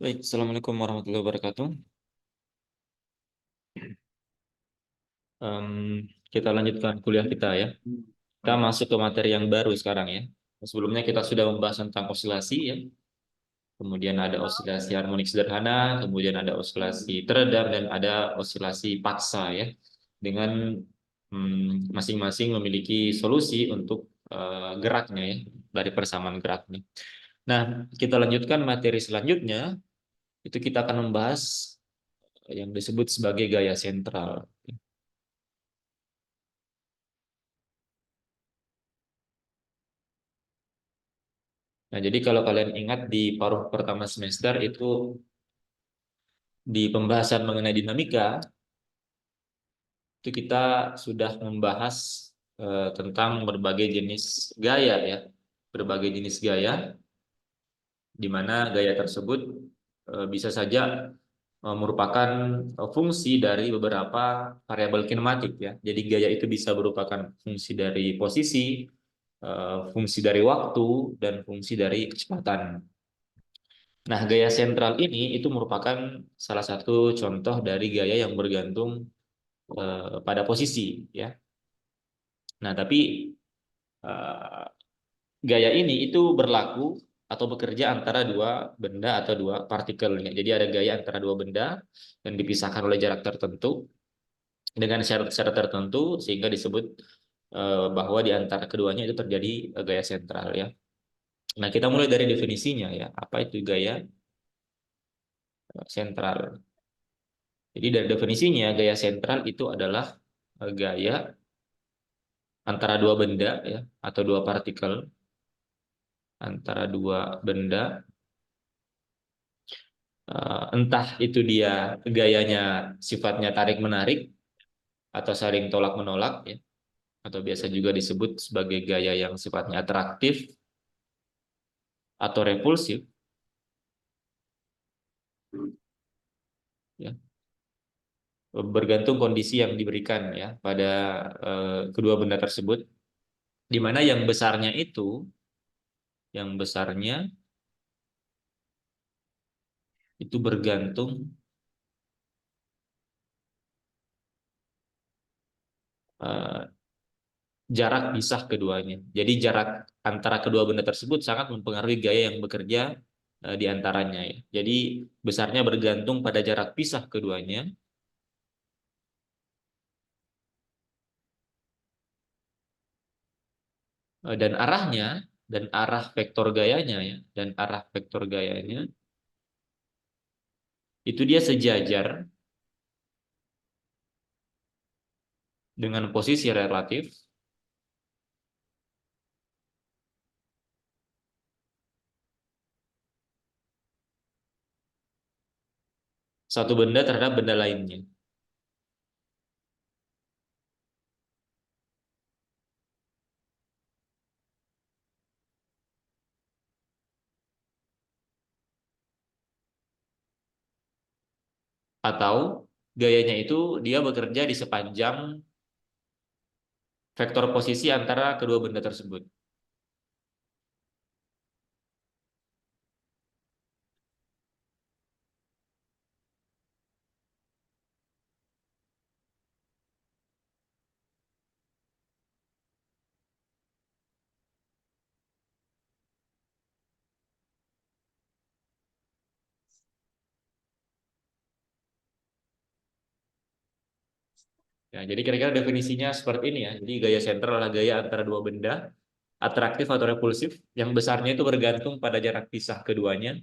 Baik, Assalamualaikum warahmatullahi wabarakatuh. Em, kita lanjutkan kuliah kita ya. Kita masuk ke materi yang baru sekarang ya. Sebelumnya kita sudah membahas tentang osilasi ya. Kemudian ada osilasi harmonik sederhana, kemudian ada osilasi teredam, dan ada osilasi paksa ya. Dengan masing-masing memiliki solusi untuk geraknya ya, dari persamaan geraknya. Nah, kita lanjutkan materi selanjutnya, itu kita akan membahas yang disebut sebagai gaya sentral. Nah, jadi kalau kalian ingat di paruh pertama semester itu di pembahasan mengenai dinamika, itu kita sudah membahas tentang berbagai jenis gaya ya. Berbagai jenis gaya, di mana gaya tersebut bisa saja merupakan fungsi dari beberapa variabel kinematik ya. Jadi gaya itu bisa merupakan fungsi dari posisi, fungsi dari waktu, dan fungsi dari kecepatan. Nah, gaya sentral ini itu merupakan salah satu contoh dari gaya yang bergantung pada posisi, ya. Nah, tapi eh, gaya ini itu berlaku atau bekerja antara dua benda atau dua partikel, ya. Jadi ada gaya antara dua benda yang dipisahkan oleh jarak tertentu dengan syarat-syarat tertentu sehingga disebut bahwa di antara keduanya itu terjadi gaya sentral, ya. Nah, kita mulai dari definisinya ya. Apa itu gaya sentral? Jadi dari definisinya, gaya sentral itu adalah gaya antara dua benda ya, atau dua partikel antara dua benda, entah itu dia gayanya sifatnya tarik menarik atau saling tolak menolak ya, atau biasa juga disebut sebagai gaya yang sifatnya atraktif atau repulsif ya, bergantung kondisi yang diberikan ya pada kedua benda tersebut, di mana yang besarnya itu bergantung eh, jarak pisah keduanya. Jadi jarak antara kedua benda tersebut sangat mempengaruhi gaya yang bekerja di antaranya ya. Jadi besarnya bergantung pada jarak pisah keduanya, dan arahnya, dan arah vektor gayanya ya, dan arah vektor gayanya itu dia sejajar dengan posisi relatif satu benda terhadap benda lainnya. Atau gayanya itu dia bekerja di sepanjang vektor posisi antara kedua benda tersebut. Ya, jadi kira-kira definisinya seperti ini ya. Jadi gaya sentral adalah gaya antara dua benda, atraktif atau repulsif, yang besarnya itu bergantung pada jarak pisah keduanya,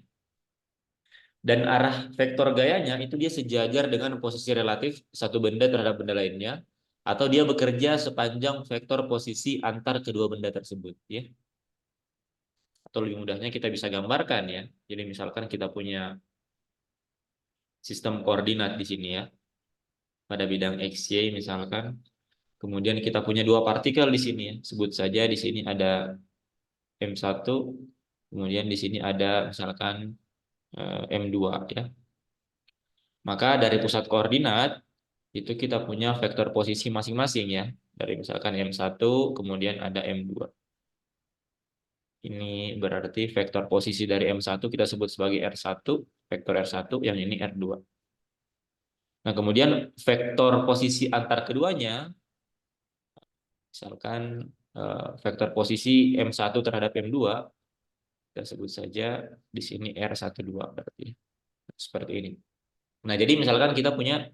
dan arah vektor gayanya itu dia sejajar dengan posisi relatif satu benda terhadap benda lainnya, atau dia bekerja sepanjang vektor posisi antar kedua benda tersebut, ya. Atau lebih mudahnya kita bisa gambarkan ya. Jadi misalkan kita punya sistem koordinat di sini ya, pada bidang x, y misalkan. Kemudian kita punya dua partikel di sini ya. Sebut saja di sini ada M1, kemudian di sini ada misalkan M2 ya. Maka dari pusat koordinat itu kita punya vektor posisi masing-masing ya. Dari misalkan M1 kemudian ada M2. Ini berarti vektor posisi dari M1 kita sebut sebagai R1, vektor R1, yang ini R2. Nah, kemudian vektor posisi antar keduanya, misalkan vektor posisi M1 terhadap M2, kita sebut saja di sini R12 berarti. Seperti ini. Nah, jadi misalkan kita punya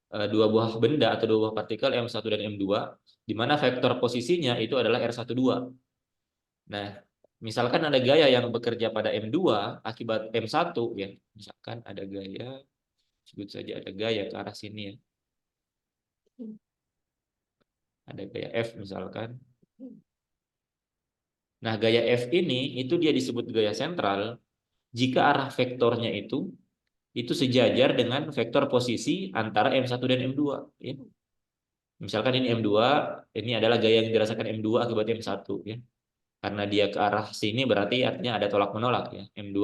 dua buah benda atau dua buah partikel M1 dan M2, di mana vektor posisinya itu adalah R12. Nah, misalkan ada gaya yang bekerja pada M2 akibat M1 ya. Misalkan ada gaya, sebut saja ada gaya ke arah sini ya. Ada gaya F misalkan. Nah, gaya F ini itu dia disebut gaya sentral jika arah vektornya itu sejajar dengan vektor posisi antara M1 dan M2 ya. Misalkan ini M2, ini adalah gaya yang dirasakan M2 akibat M1 ya. Karena dia ke arah sini berarti artinya ada tolak menolak ya. M2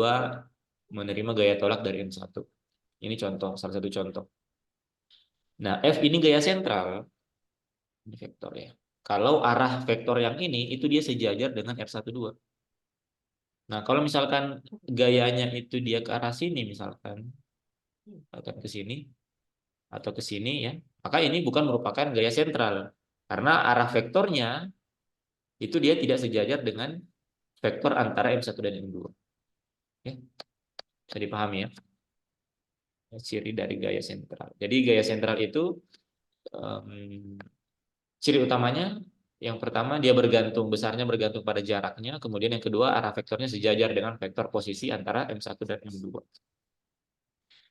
menerima gaya tolak dari M1. Ini contoh, salah satu contoh. Nah, F ini gaya sentral, ini vektor ya. Kalau arah vektor yang ini itu dia sejajar dengan R12. Nah, kalau misalkan gayanya itu dia ke arah sini misalkan, atau ke sini atau ke sini ya, maka ini bukan merupakan gaya sentral. Karena arah vektornya itu dia tidak sejajar dengan vektor antara M1 dan M2. Ya, bisa dipahami ya, ciri dari gaya sentral. Jadi gaya sentral itu ciri utamanya yang pertama dia besarnya bergantung pada jaraknya, kemudian yang kedua arah vektornya sejajar dengan vektor posisi antara M1 dan M2.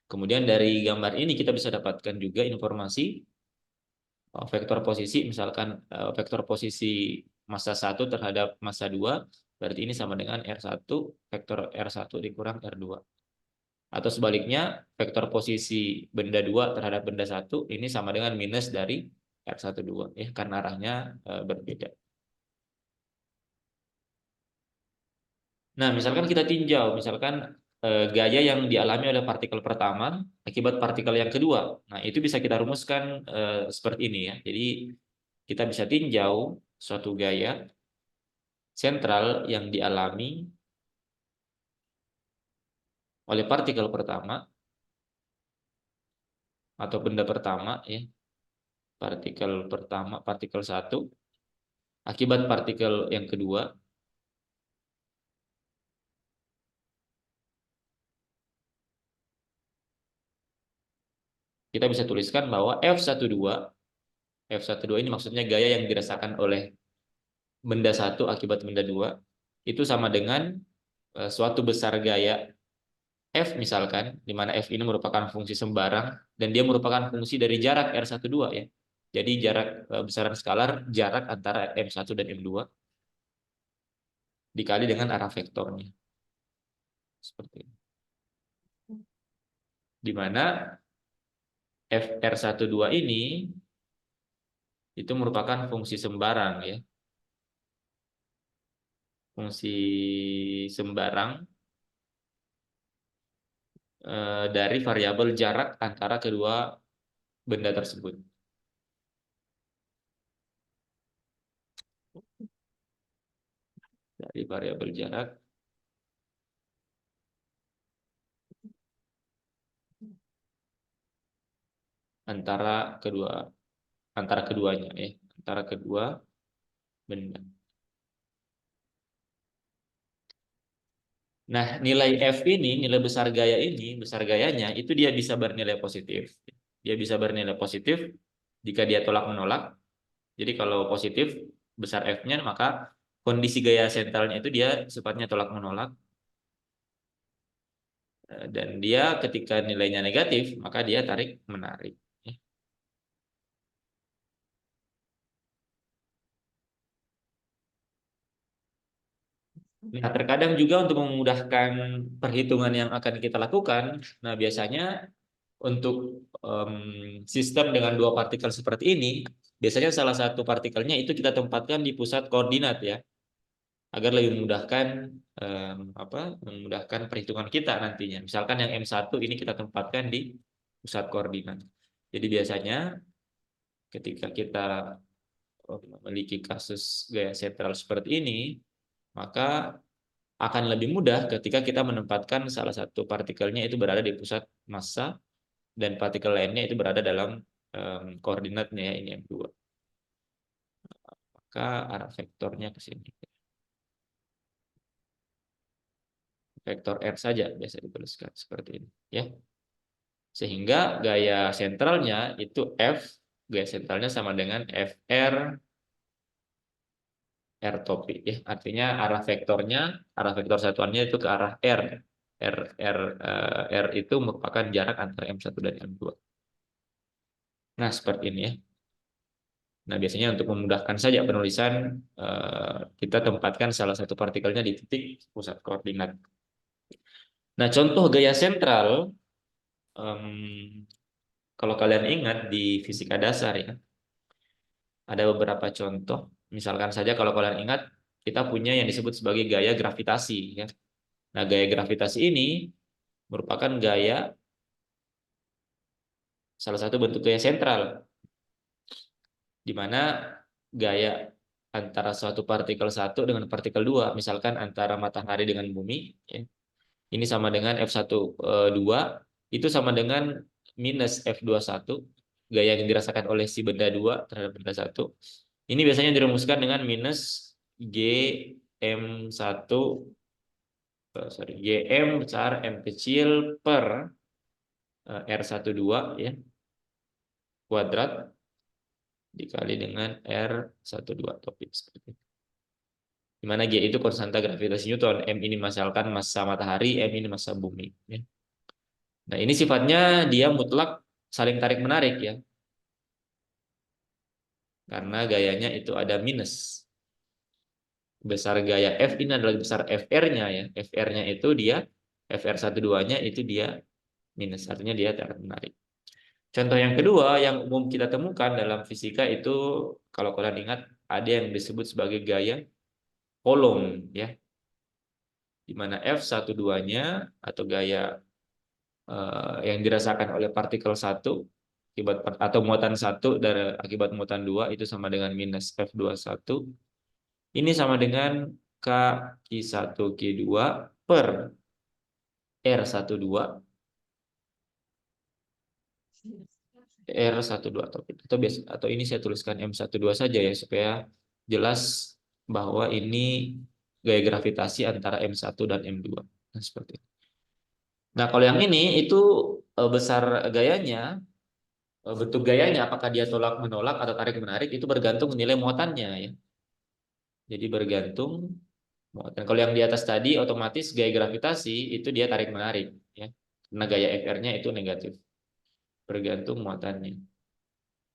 Kemudian dari gambar ini kita bisa dapatkan juga informasi vektor posisi, misalkan vektor posisi massa 1 terhadap massa 2, berarti ini sama dengan R1, vektor R1 dikurang R2. Atau sebaliknya, vektor posisi benda 2 terhadap benda 1 ini sama dengan minus dari R12 ya, karena arahnya berbeda. Nah, misalkan kita tinjau, misalkan gaya yang dialami oleh partikel pertama akibat partikel yang kedua. Nah, itu bisa kita rumuskan seperti ini ya. Jadi kita bisa tinjau suatu gaya sentral yang dialami oleh partikel pertama atau benda pertama ya. Partikel pertama, partikel 1 akibat partikel yang kedua. Kita bisa tuliskan bahwa F12 ini maksudnya gaya yang dirasakan oleh benda 1 akibat benda 2 itu sama dengan suatu besar gaya F misalkan, di mana F ini merupakan fungsi sembarang dan dia merupakan fungsi dari jarak R12 ya. Jadi jarak besaran skalar jarak antara M1 dan M2 dikali dengan arah vektornya. Seperti ini. Di mana FR12 ini itu merupakan fungsi sembarang ya. Fungsi sembarang dari variabel jarak antara kedua benda tersebut. Dari variabel jarak antara keduanya ya, antara kedua benda. Nah, nilai F ini, nilai besar gaya ini, besar gayanya itu dia bisa bernilai positif. Dia bisa bernilai positif jika dia tolak menolak. Jadi kalau positif besar F-nya maka kondisi gaya sentralnya itu dia sifatnya tolak menolak. Dan dia ketika nilainya negatif maka dia tarik menarik. Nah, terkadang juga untuk memudahkan perhitungan yang akan kita lakukan, nah biasanya untuk sistem dengan dua partikel seperti ini, biasanya salah satu partikelnya itu kita tempatkan di pusat koordinat ya, agar lebih memudahkan memudahkan perhitungan kita nantinya. Misalkan yang M1 ini kita tempatkan di pusat koordinat. Jadi biasanya ketika kita memiliki kasus gaya sentral seperti ini, maka akan lebih mudah ketika kita menempatkan salah satu partikelnya itu berada di pusat massa dan partikel lainnya itu berada dalam koordinatnya ya, ini M2. Maka arah vektornya ke sini. Vektor R saja biasa dituliskan seperti ini ya. Sehingga gaya sentralnya itu F, gaya sentralnya sama dengan FR R topi ya. Artinya arah vektor satuannya itu ke arah R. R itu merupakan jarak antara M1 dan M2. Nah, seperti ini ya. Nah, biasanya untuk memudahkan saja penulisan, kita tempatkan salah satu partikelnya di titik pusat koordinat. Nah, contoh gaya sentral, kalau kalian ingat di fisika dasar ya, ada beberapa contoh. Misalkan saja kalau kalian ingat, kita punya yang disebut sebagai gaya gravitasi ya. Nah, gaya gravitasi ini merupakan salah satu bentuk gaya sentral, di mana gaya antara suatu partikel satu dengan partikel dua, misalkan antara matahari dengan bumi, ya, ini sama dengan F1 2, itu sama dengan minus F21, gaya yang dirasakan oleh si benda dua terhadap benda satu. Ini biasanya dirumuskan dengan minus GM1, GM besar M kecil per R12 ya, kuadrat dikali dengan R12 topik seperti itu. Di mana G itu konstanta gravitasi Newton, M ini misalkan massa matahari, M ini massa bumi ya. Nah, ini sifatnya dia mutlak saling tarik menarik ya. Karena gayanya itu ada minus. Besar gaya F ini adalah besar FR-nya ya. FR-nya itu dia FR12-nya itu dia minus, artinya dia tarik menarik. Contoh yang kedua yang umum kita temukan dalam fisika itu, kalau kalian ingat, ada yang disebut sebagai gaya Coulomb ya. Di mana F12-nya atau gaya yang dirasakan oleh partikel satu akibat atau muatan satu dari akibat muatan dua itu sama dengan minus F21. Ini sama dengan K1Q2 per R12 R12 atau ini saya tuliskan M12 saja ya supaya jelas bahwa ini gaya gravitasi antara M1 dan M2. Nah, seperti itu. Nah, kalau yang ini itu besar gayanya, bentuk gayanya apakah dia tolak menolak atau tarik menarik itu bergantung nilai muatannya ya. Jadi bergantung muatan. Kalau yang di atas tadi otomatis gaya gravitasi itu dia tarik menarik ya. Karena gaya FR-nya itu negatif. Bergantung muatannya.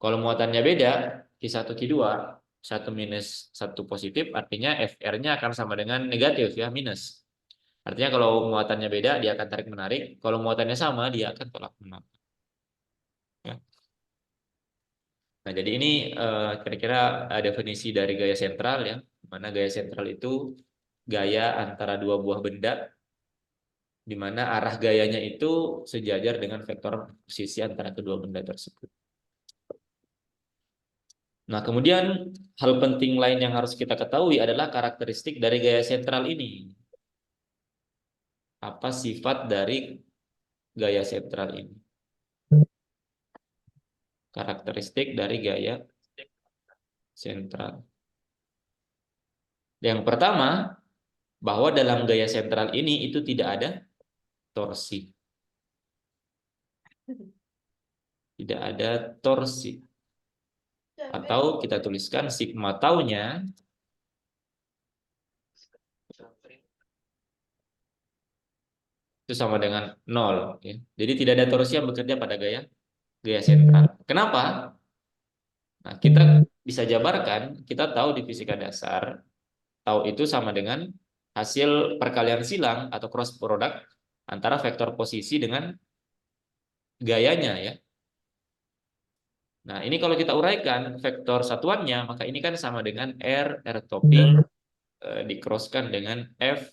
Kalau muatannya beda, Q1 Q2, satu minus satu positif, artinya FR-nya akan sama dengan negatif ya, minus. Artinya kalau muatannya beda dia akan tarik menarik, kalau muatannya sama dia akan tolak menolak. Ya. Nah, jadi ini kira-kira definisi dari gaya sentral ya. Mana gaya sentral itu gaya antara dua buah benda, di mana arah gayanya itu sejajar dengan vektor posisi antara kedua benda tersebut. Nah, kemudian hal penting lain yang harus kita ketahui adalah karakteristik dari gaya sentral ini. Apa sifat dari gaya sentral ini? Karakteristik dari gaya sentral. Yang pertama, bahwa dalam gaya sentral ini itu tidak ada torsi. Tidak ada torsi. Atau kita tuliskan sigma tau-nya itu sama dengan 0. Ya. Jadi tidak ada torsi yang bekerja pada gaya sentral. Kenapa? Nah, kita bisa jabarkan, kita tahu di fisika dasar, tau itu sama dengan hasil perkalian silang atau cross product antara vektor posisi dengan gayanya ya. Nah, ini kalau kita uraikan vektor satuannya, maka ini kan sama dengan R topi dicrosskan dengan F.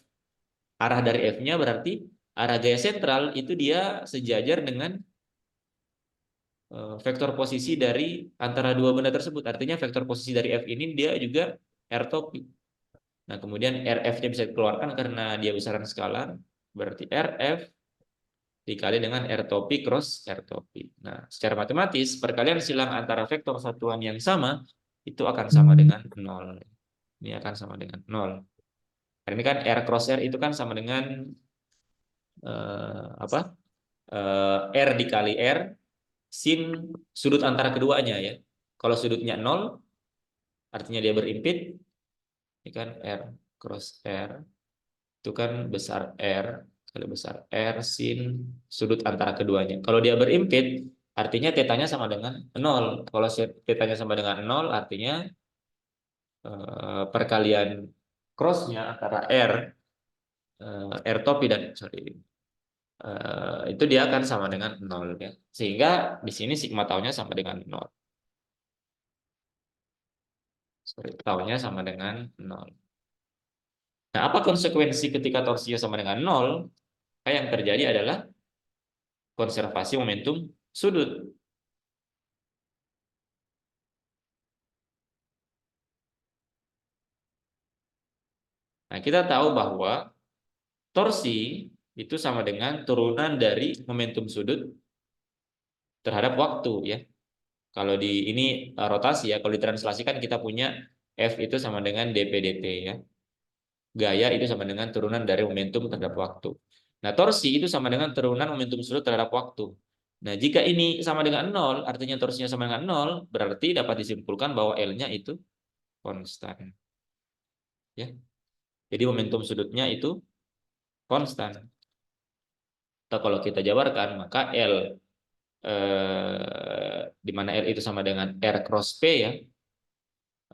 Arah dari F-nya berarti arah gaya sentral itu dia sejajar dengan vektor posisi dari antara dua benda tersebut. Artinya vektor posisi dari F ini dia juga R topi. Nah, kemudian RF-nya bisa dikeluarkan karena dia besaran skalar, berarti RF dikali dengan R topi cross R topi. Nah, secara matematis, perkalian silang antara vektor satuan yang sama itu akan sama dengan 0. Ini akan sama dengan 0. Karena ini kan R cross R itu kan sama dengan apa? R dikali R sin sudut antara keduanya ya. Kalau sudutnya 0, artinya dia berimpit, ini kan R cross R itu kan besar R kali besar R sin sudut antara keduanya. Kalau dia berimpit, artinya tetanya sama dengan 0. Kalau tetanya sama dengan 0, artinya perkalian crossnya antara R topi dan sorry itu dia akan sama dengan 0 ya. Sehingga di sini sigma taunya sama dengan 0. Sorry, taunya sama dengan 0. Nah, apa konsekuensi ketika torsinya sama dengan 0? Yang terjadi adalah konservasi momentum sudut. Nah, kita tahu bahwa torsi itu sama dengan turunan dari momentum sudut terhadap waktu ya. Kalau di ini rotasi ya, kalau ditranslasikan kita punya F itu sama dengan dp dt ya. Gaya itu sama dengan turunan dari momentum terhadap waktu. Nah, torsi itu sama dengan turunan momentum sudut terhadap waktu. Nah, jika ini sama dengan 0, artinya torsinya sama dengan 0, berarti dapat disimpulkan bahwa L-nya itu konstan. Ya. Jadi momentum sudutnya itu konstan. Atau kalau kita jabarkan, maka L di mana L itu sama dengan R cross P ya,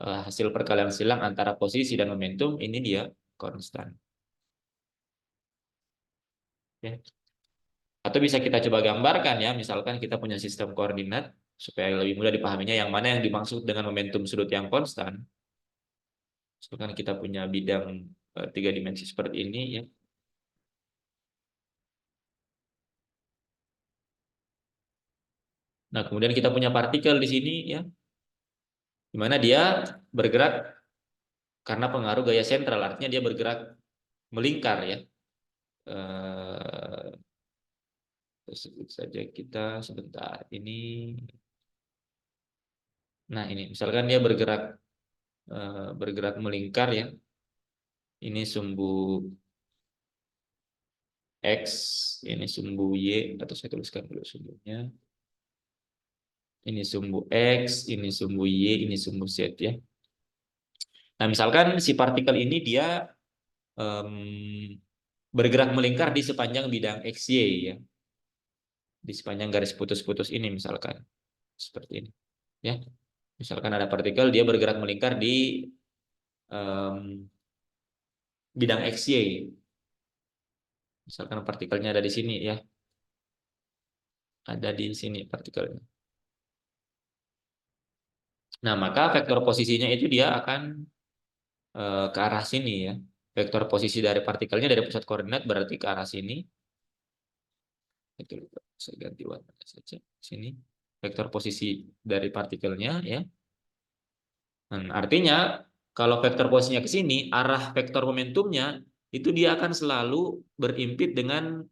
hasil perkalian silang antara posisi dan momentum ini dia konstan. Ya. Atau bisa kita coba gambarkan ya, misalkan kita punya sistem koordinat supaya lebih mudah dipahaminya yang mana yang dimaksud dengan momentum sudut yang konstan. Misalkan kita punya bidang 3 dimensi seperti ini ya. Nah, kemudian kita punya partikel di sini ya, di mana dia bergerak karena pengaruh gaya sentral, artinya dia bergerak melingkar ya. Eh, Sebut saja kita sebentar ini. Nah, ini misalkan dia bergerak melingkar ya. Ini sumbu X, ini sumbu Y, atau saya tuliskan dulu sumbunya. Ini sumbu X, ini sumbu Y, ini sumbu Z ya. Nah, misalkan si partikel ini dia bergerak melingkar di sepanjang bidang XY ya. Di sepanjang garis putus-putus ini misalkan. Seperti ini. Ya. Misalkan ada partikel dia bergerak melingkar di bidang XY. Misalkan partikelnya ada di sini ya. Ada di sini partikelnya. Nah, maka vektor posisinya itu dia akan ke arah sini ya. Vektor posisi dari partikelnya dari pusat koordinat berarti ke arah sini. Itu saya ganti warna saja. Sini. Vektor posisi dari partikelnya ya. Artinya kalau vektor posisinya ke sini, arah vektor momentumnya itu dia akan selalu berimpit dengan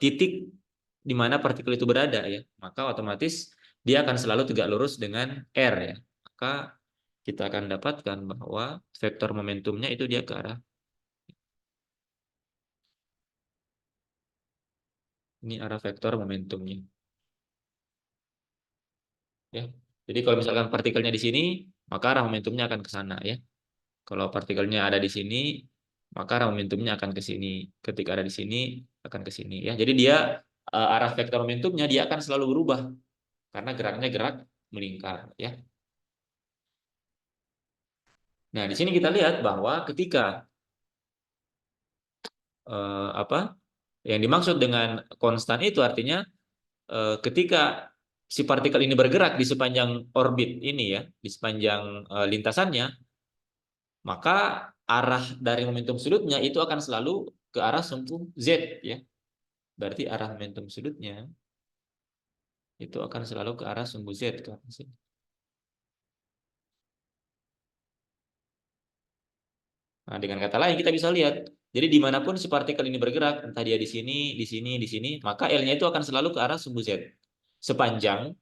titik di mana partikel itu berada ya. Maka otomatis dia akan selalu tegak lurus dengan R ya. Maka kita akan dapatkan bahwa vektor momentumnya itu dia ke arah ini arah vektor momentumnya ya. Jadi kalau misalkan partikelnya di sini, maka arah momentumnya akan ke sana ya. Kalau partikelnya ada di sini, maka arah momentumnya akan ke sini. Ketika ada di sini, akan ke sini ya. Jadi dia arah vektor momentumnya dia akan selalu berubah karena geraknya gerak melingkar ya. Nah, di sini kita lihat bahwa ketika apa yang dimaksud dengan konstan itu artinya ketika si partikel ini bergerak di sepanjang orbit ini ya, di sepanjang lintasannya, maka arah dari momentum sudutnya itu akan selalu ke arah sumbu Z ya. Berarti arah momentum sudutnya itu akan selalu ke arah sumbu Z kan. Sini. Nah, dengan kata lain kita bisa lihat, jadi dimanapun si partikel ini bergerak, entah dia di sini, di sini, di sini, maka L-nya itu akan selalu ke arah sumbu Z. Sepanjang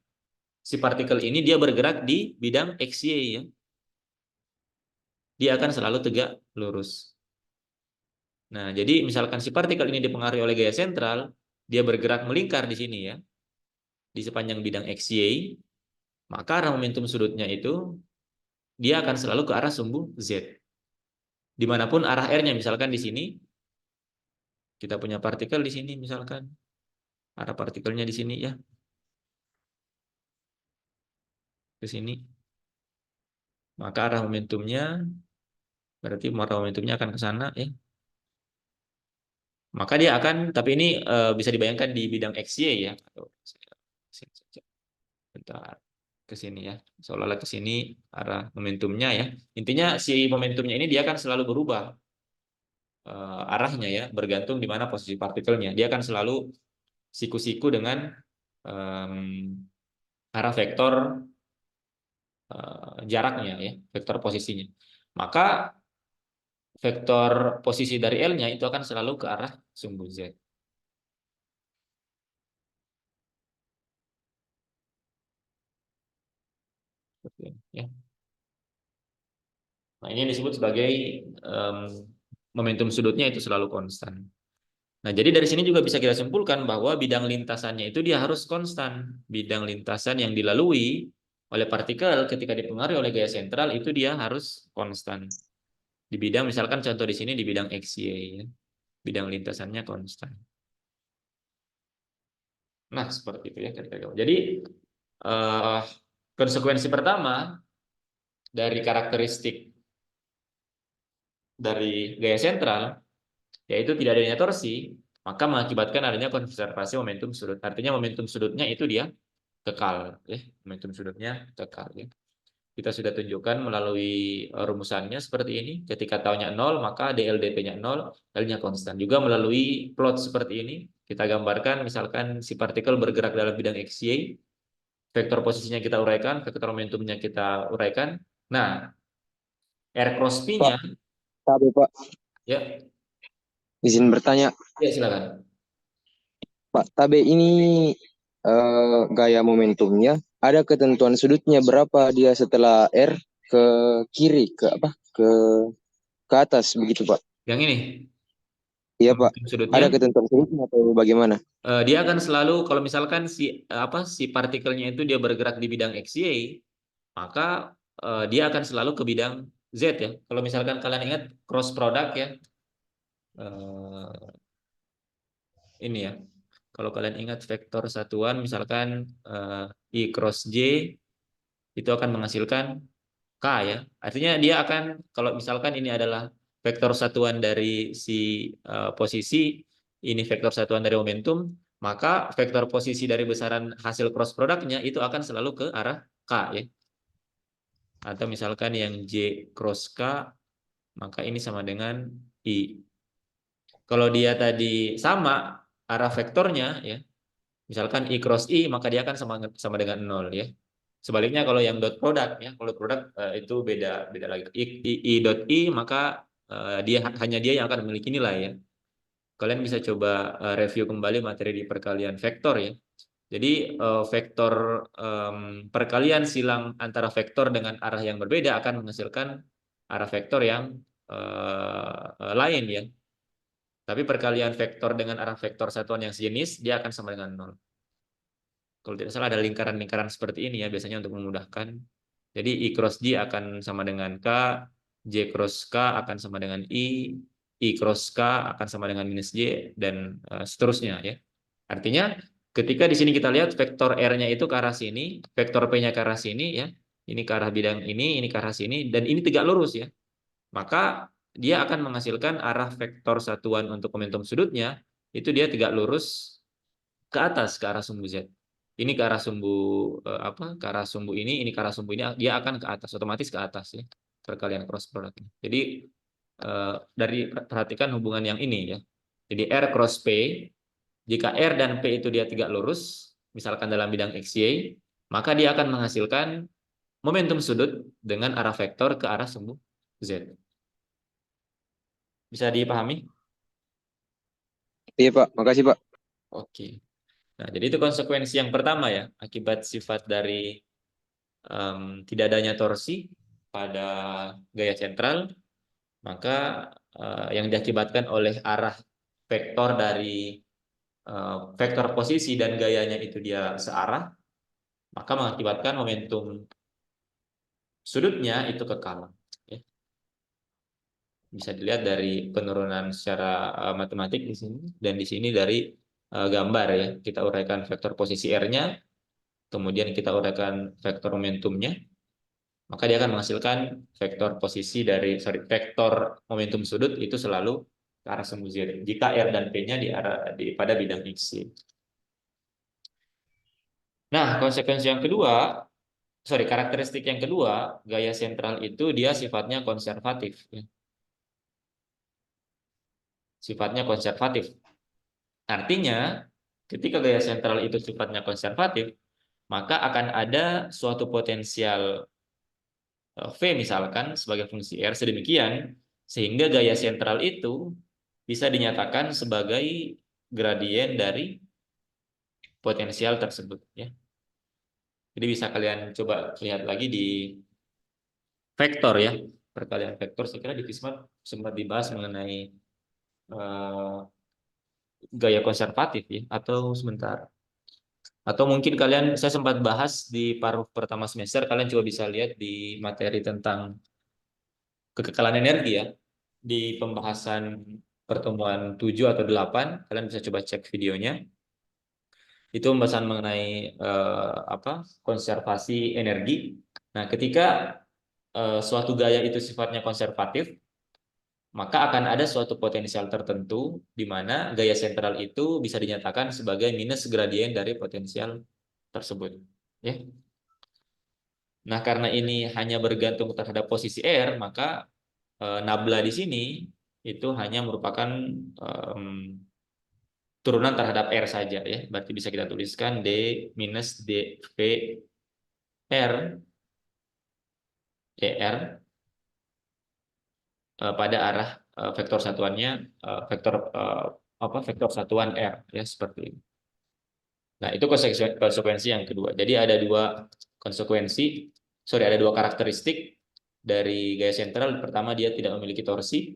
si partikel ini dia bergerak di bidang XY ya. Dia akan selalu tegak lurus. Nah, jadi misalkan si partikel ini dipengaruhi oleh gaya sentral, dia bergerak melingkar di sini ya, di sepanjang bidang XY, maka arah momentum sudutnya itu dia akan selalu ke arah sumbu Z. Dimanapun arah R-nya, misalkan di sini, kita punya partikel di sini misalkan, arah partikelnya di sini ya, ke sini, maka arah momentumnya, berarti arah momentumnya akan ke sana ya. Maka dia akan, tapi ini bisa dibayangkan di bidang XY ya. Bentar, ke sini ya. Seolah-olah ke sini arah momentumnya ya. Intinya si momentumnya ini dia akan selalu berubah arahnya ya, bergantung di mana posisi partikelnya. Dia akan selalu siku-siku dengan em, arah vektor jaraknya ya, vektor posisinya. Maka vektor posisi dari L-nya itu akan selalu ke arah sumbu Z. Seperti ini, ya. Nah, ini disebut sebagai em, momentum sudutnya itu selalu konstan. Nah, jadi dari sini juga bisa kita simpulkan bahwa bidang lintasannya itu dia harus konstan. Bidang lintasan yang dilalui oleh partikel ketika dipengaruhi oleh gaya sentral itu dia harus konstan. Di bidang, misalkan contoh di sini di bidang XY, ya. Bidang lintasannya konstan. Nah, seperti itu ya kira-kira. Jadi, eh, konsekuensi pertama dari karakteristik dari gaya sentral, yaitu tidak adanya torsi, maka mengakibatkan adanya konservasi momentum sudut. Artinya momentum sudutnya itu dia kekal, ya. Momentum sudutnya kekal, ya. Kita sudah tunjukkan melalui rumusannya seperti ini. Ketika taunya 0, maka DLDP-nya 0, L-nya konstan. Juga melalui plot seperti ini, kita gambarkan misalkan si partikel bergerak dalam bidang XY, vektor posisinya kita uraikan, vektor momentumnya kita uraikan. Nah, R cross Pak, P-nya, tapi Pak, ya, izin bertanya, ya silakan. Pak Tabe ini gaya momentumnya ada ketentuan sudutnya berapa dia setelah R ke kiri ke apa ke atas begitu Pak? Yang ini, Iya Pak, momentum sudutnya, ada ketentuan sudutnya atau bagaimana? dia akan selalu kalau misalkan si partikelnya itu dia bergerak di bidang XY, maka dia akan selalu ke bidang Z ya. Kalau misalkan kalian ingat cross product ya, eh, ini ya. Kalau kalian ingat vektor satuan, misalkan I cross J itu akan menghasilkan K ya. Artinya dia akan, kalau misalkan ini adalah vektor satuan dari si posisi, ini vektor satuan dari momentum, maka vektor posisi dari besaran hasil cross produknya itu akan selalu ke arah K ya. Atau misalkan yang J cross K, maka ini sama dengan I. Kalau dia tadi sama arah vektornya ya, misalkan I cross I, maka dia akan sama sama dengan 0 ya. Sebaliknya kalau yang dot product ya, kalau produk itu beda beda lagi. I dot I maka dia hanya dia yang akan memiliki nilai ya. Kalian bisa coba review kembali materi di perkalian vektor ya. Jadi vektor perkalian silang antara vektor dengan arah yang berbeda akan menghasilkan arah vektor yang lain ya. Tapi perkalian vektor dengan arah vektor satuan yang sejenis dia akan sama dengan 0. Kalau tidak salah ada lingkaran-lingkaran seperti ini ya biasanya untuk memudahkan. Jadi I cross J akan sama dengan K, J cross K akan sama dengan I cross K akan sama dengan minus J, dan seterusnya ya. Artinya ketika di sini kita lihat vektor R-nya itu ke arah sini, vektor P-nya ke arah sini ya. Ini ke arah bidang ini ke arah sini, dan ini tegak lurus ya. Maka dia akan menghasilkan arah vektor satuan untuk momentum sudutnya, itu dia tegak lurus ke atas ke arah sumbu Z. Ini ke arah sumbu apa? Ke arah sumbu ini ke arah sumbu ini, dia akan ke atas, otomatis ke atas ya. Perkalian cross product. Jadi dari perhatikan hubungan yang ini ya. Jadi R cross P, jika R dan P itu dia tegak lurus, misalkan dalam bidang XY, maka dia akan menghasilkan momentum sudut dengan arah vektor ke arah sumbu Z. Bisa dipahami? Iya Pak, makasih Pak. Oke. Nah, jadi itu konsekuensi yang pertama ya, akibat sifat dari tidak adanya torsi pada gaya sentral, maka yang diakibatkan oleh arah vektor dari vektor posisi dan gayanya itu dia searah, maka mengakibatkan momentum sudutnya itu kekal. Ya. Bisa dilihat dari penurunan secara matematik di sini dan di sini dari gambar ya. Kita uraikan vektor posisi R-nya, kemudian kita uraikan vektor momentumnya, maka dia akan menghasilkan vektor posisi dari vektor momentum sudut itu selalu ke arah semu Z. Jika R dan P-nya pada bidang X. Nah, konsekuensi yang kedua, karakteristik yang kedua, gaya sentral itu dia sifatnya konservatif. Ya. Sifatnya konservatif. Artinya, ketika gaya sentral itu sifatnya konservatif, maka akan ada suatu potensial V misalkan sebagai fungsi R sedemikian, sehingga gaya sentral itu bisa dinyatakan sebagai gradien dari potensial tersebut. Ya. Jadi bisa kalian coba lihat lagi di vektor ya, perkalian vektor. Saya kira di Fismat sempat dibahas mengenai eh, gaya konservatif ya, atau sebentar. Atau mungkin kalian, saya sempat bahas di paruh pertama semester, kalian coba bisa lihat di materi tentang kekekalan energi ya. Di pembahasan pertemuan 7 atau 8, kalian bisa coba cek videonya. Itu pembahasan mengenai konservasi energi. Nah, ketika suatu gaya itu sifatnya konservatif, maka akan ada suatu potensial tertentu di mana gaya sentral itu bisa dinyatakan sebagai minus gradien dari potensial tersebut. Ya. Nah, karena ini hanya bergantung terhadap posisi R, maka nabla di sini itu hanya merupakan em, turunan terhadap R saja ya. Berarti bisa kita tuliskan D minus dV R dr pada arah vektor satuannya vektor vektor satuan R ya seperti ini. Nah, itu konsekuensi yang kedua. Jadi ada ada dua karakteristik dari gaya sentral. Pertama, dia tidak memiliki torsi.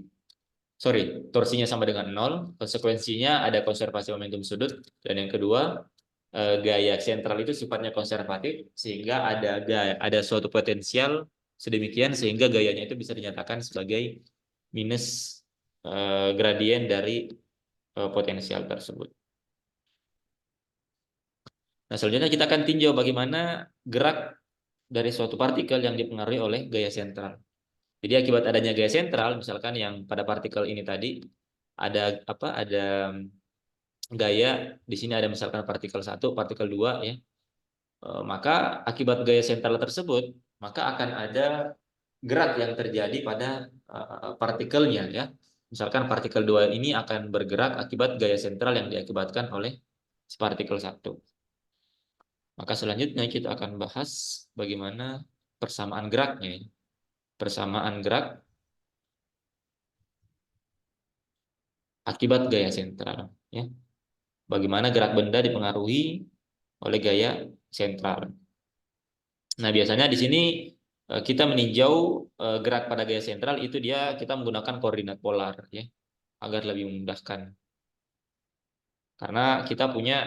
Torsinya sama dengan nol. Konsekuensinya ada konservasi momentum sudut. Dan yang kedua, gaya sentral itu sifatnya konservatif, sehingga ada suatu potensial sedemikian sehingga gayanya itu bisa dinyatakan sebagai minus gradien dari potensial tersebut. Nah, selanjutnya kita akan tinjau bagaimana gerak dari suatu partikel yang dipengaruhi oleh gaya sentral. Jadi akibat adanya gaya sentral, misalkan yang pada partikel ini tadi ada apa? Ada gaya di sini ada misalkan partikel 1, partikel 2 ya. Maka akibat gaya sentral tersebut, maka akan ada gerak yang terjadi pada partikelnya ya. Misalkan partikel 2 ini akan bergerak akibat gaya sentral yang diakibatkan oleh partikel 1. Maka selanjutnya kita akan bahas bagaimana persamaan geraknya. Persamaan gerak akibat gaya sentral. Ya. Bagaimana gerak benda dipengaruhi oleh gaya sentral. Nah, biasanya di sini kita meninjau gerak pada gaya sentral itu kita menggunakan koordinat polar ya, agar lebih memudahkan. Karena kita punya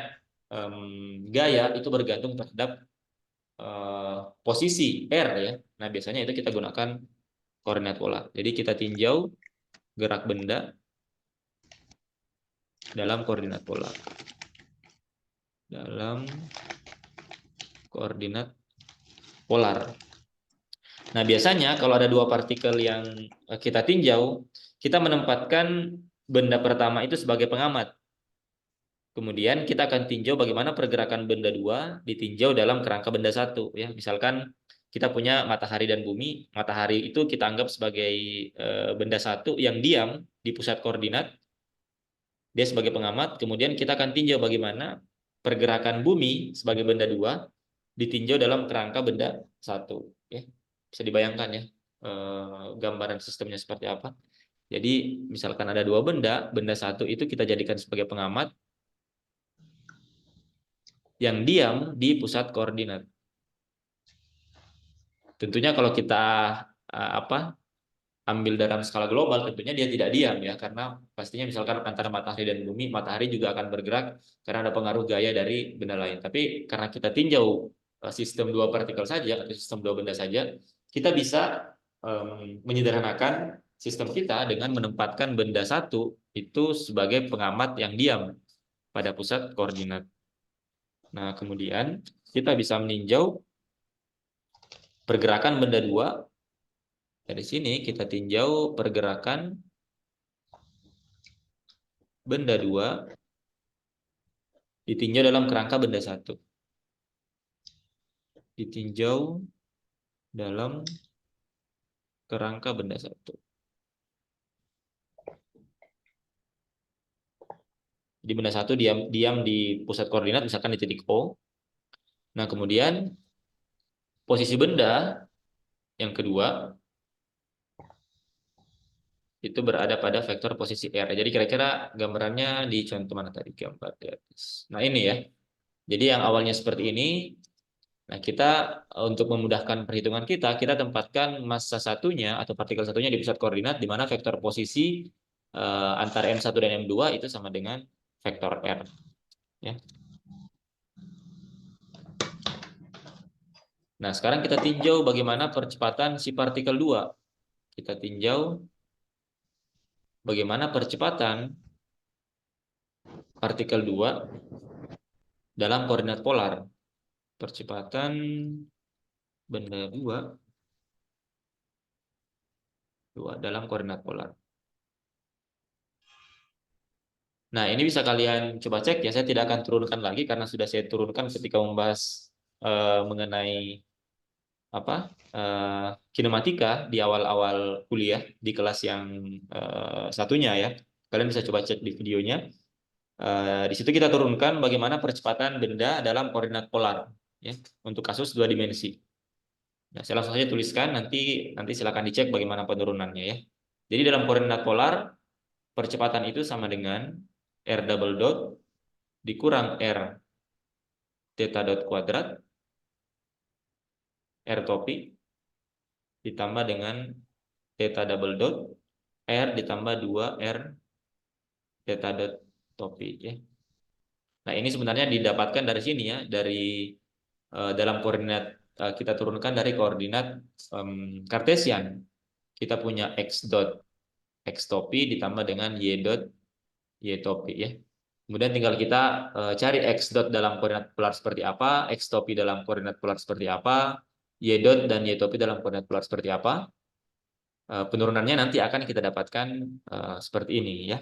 gaya itu bergantung terhadap posisi R ya. Nah, biasanya itu kita gunakan koordinat polar. Jadi kita tinjau gerak benda dalam koordinat polar. Dalam koordinat polar. Nah, biasanya kalau ada dua partikel yang kita tinjau, kita menempatkan benda pertama itu sebagai pengamat. Kemudian kita akan tinjau bagaimana pergerakan benda dua ditinjau dalam kerangka benda satu. Ya, misalkan kita punya matahari dan bumi. Matahari itu kita anggap sebagai benda satu yang diam di pusat koordinat. Dia sebagai pengamat. Kemudian kita akan tinjau bagaimana pergerakan bumi sebagai benda dua ditinjau dalam kerangka benda satu. Ya, bisa dibayangkan ya gambaran sistemnya seperti apa. Jadi misalkan ada dua benda, benda satu itu kita jadikan sebagai pengamat yang diam di pusat koordinat. Tentunya kalau kita ambil dalam skala global, tentunya dia tidak diam ya, karena pastinya misalkan antara matahari dan bumi, matahari juga akan bergerak karena ada pengaruh gaya dari benda lain. Tapi karena kita tinjau sistem dua partikel saja atau sistem dua benda saja, kita bisa menyederhanakan sistem kita dengan menempatkan benda satu itu sebagai pengamat yang diam pada pusat koordinat. Nah, kemudian kita bisa meninjau pergerakan benda dua. Dari sini kita tinjau pergerakan benda dua ditinjau dalam kerangka benda satu. Ditinjau dalam kerangka benda satu. Jadi benda satu diam di pusat koordinat, misalkan di titik O. Nah, kemudian posisi benda yang kedua itu berada pada vektor posisi R. Jadi kira-kira gambarannya di contoh mana tadi, gambar di atas. Nah, ini ya. Jadi yang awalnya seperti ini. Nah, kita untuk memudahkan perhitungan kita tempatkan massa satunya atau partikel satunya di pusat koordinat, di mana vektor posisi antara M1 dan M2 itu sama dengan vektor R. Ya. Nah, sekarang kita tinjau bagaimana percepatan si partikel 2. Kita tinjau bagaimana percepatan partikel 2 dalam koordinat polar. Percepatan benda 2 dalam koordinat polar. Nah, ini bisa kalian coba cek ya. Saya tidak akan turunkan lagi karena sudah saya turunkan ketika membahas mengenai kinematika di awal-awal kuliah di kelas yang satunya ya. Kalian bisa coba cek di videonya. Di situ kita turunkan bagaimana percepatan benda dalam koordinat polar ya, untuk kasus dua dimensi. Nah, saya langsung saja tuliskan, nanti silakan dicek bagaimana penurunannya ya. Jadi dalam koordinat polar percepatan itu sama dengan r double dot dikurang r theta dot kuadrat r topi ditambah dengan theta double dot r ditambah 2 r theta dot topi ya. Nah, ini sebenarnya didapatkan dari sini ya, dari dalam koordinat kita turunkan dari koordinat Kartesian. Kita punya x dot x topi ditambah dengan y dot y topi ya. Kemudian tinggal kita cari x dot dalam koordinat polar seperti apa, x topi dalam koordinat polar seperti apa, y dot dan y topi dalam koordinat polar seperti apa. Penurunannya nanti akan kita dapatkan seperti ini ya.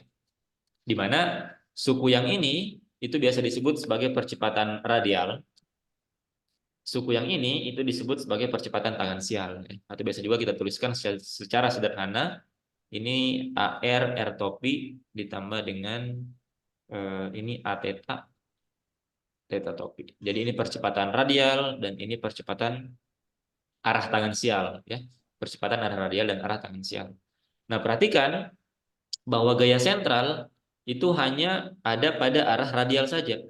Di mana suku yang ini itu biasa disebut sebagai percepatan radial. Suku yang ini itu disebut sebagai percepatan tangensial. Atau biasa juga kita tuliskan secara sederhana, ini AR, R topi ditambah dengan ini A theta, theta topi. Jadi ini percepatan radial dan ini percepatan arah tangensial. Ya. Percepatan arah radial dan arah tangensial. Nah, perhatikan bahwa gaya sentral itu hanya ada pada arah radial saja.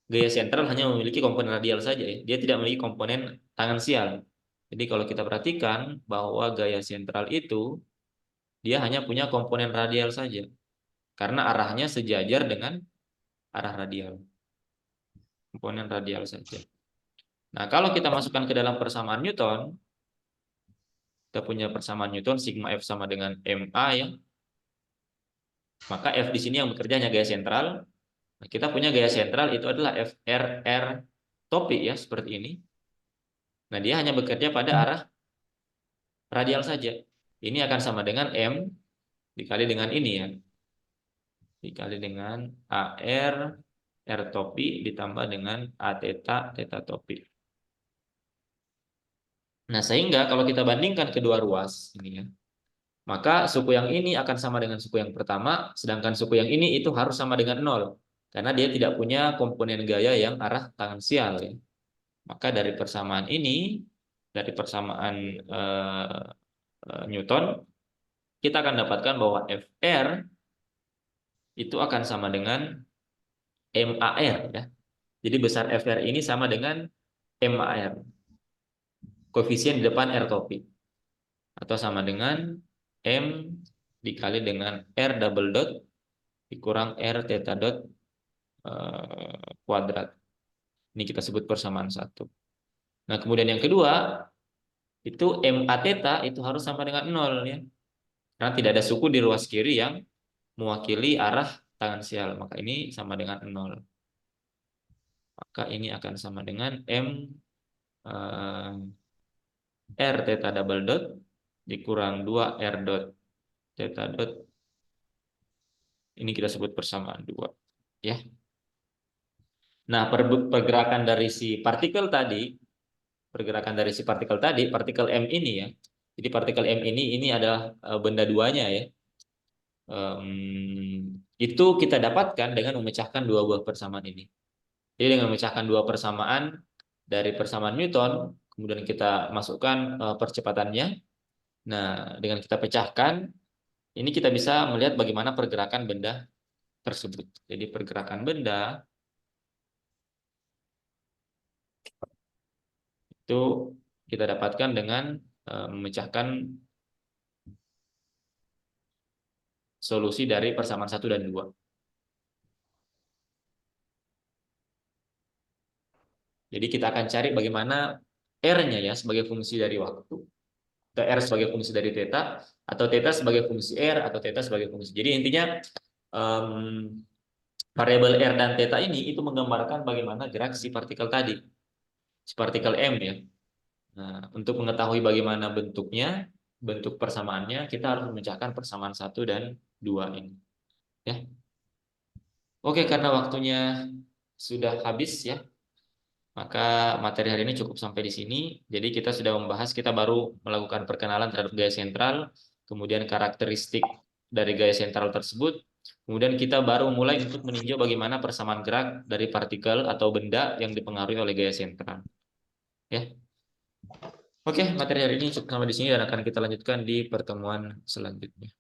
Gaya sentral hanya memiliki komponen radial saja ya. Dia tidak memiliki komponen tangensial. Jadi kalau kita perhatikan bahwa gaya sentral itu dia hanya punya komponen radial saja. Karena arahnya sejajar dengan arah radial. Komponen radial saja. Nah, kalau kita masukkan ke dalam persamaan Newton, kita punya persamaan Newton sigma F sama dengan MA ya. Maka F di sini yang bekerja hanya gaya sentral. Nah, kita punya gaya sentral itu adalah FRR topi ya, seperti ini. Nah, dia hanya bekerja pada arah radial saja. Ini akan sama dengan M dikali dengan ini ya. Dikali dengan AR, R topi ditambah dengan A theta, theta topi. Nah, sehingga kalau kita bandingkan kedua ruas ini ya, maka suku yang ini akan sama dengan suku yang pertama, sedangkan suku yang ini itu harus sama dengan 0. Karena dia tidak punya komponen gaya yang arah tangensial ya. Maka dari persamaan ini, dari persamaan Newton, kita akan dapatkan bahwa FR itu akan sama dengan MAR ya. Jadi besar FR ini sama dengan MAR. Koefisien di depan R topik. Atau sama dengan M dikali dengan R double dot dikurang R theta dot kuadrat. Ini kita sebut persamaan satu. Nah, kemudian yang kedua, itu MA theta itu harus sama dengan 0 ya. Karena tidak ada suku di ruas kiri yang mewakili arah tangensial. Maka ini sama dengan 0. Maka ini akan sama dengan M R theta double dot dikurang 2 R dot theta dot. Ini kita sebut persamaan 2. Ya. Nah, pergerakan dari si partikel tadi, partikel M ini ya. Jadi partikel M ini adalah benda duanya ya. Itu kita dapatkan dengan memecahkan dua buah persamaan ini. Jadi dengan memecahkan dua persamaan dari persamaan Newton, kemudian kita masukkan percepatannya. Nah, dengan kita pecahkan, ini kita bisa melihat bagaimana pergerakan benda tersebut. Jadi pergerakan benda itu kita dapatkan dengan memecahkan solusi dari persamaan 1 dan 2. Jadi kita akan cari bagaimana R-nya ya sebagai fungsi dari waktu, atau R sebagai fungsi dari theta, atau theta sebagai fungsi R, atau theta sebagai fungsi. Jadi intinya variabel R dan theta ini itu menggambarkan bagaimana gerak si partikel tadi, si partikel M ya. Nah, untuk mengetahui bagaimana bentuknya, bentuk persamaannya, kita harus memecahkan persamaan 1 dan 2 ini. Ya. Oke, karena waktunya sudah habis ya, maka materi hari ini cukup sampai di sini. Jadi kita baru melakukan perkenalan terhadap gaya sentral, kemudian karakteristik dari gaya sentral tersebut. Kemudian kita baru mulai untuk meninjau bagaimana persamaan gerak dari partikel atau benda yang dipengaruhi oleh gaya sentral. Ya. Oke, materi hari ini cukup sampai di sini dan akan kita lanjutkan di pertemuan selanjutnya.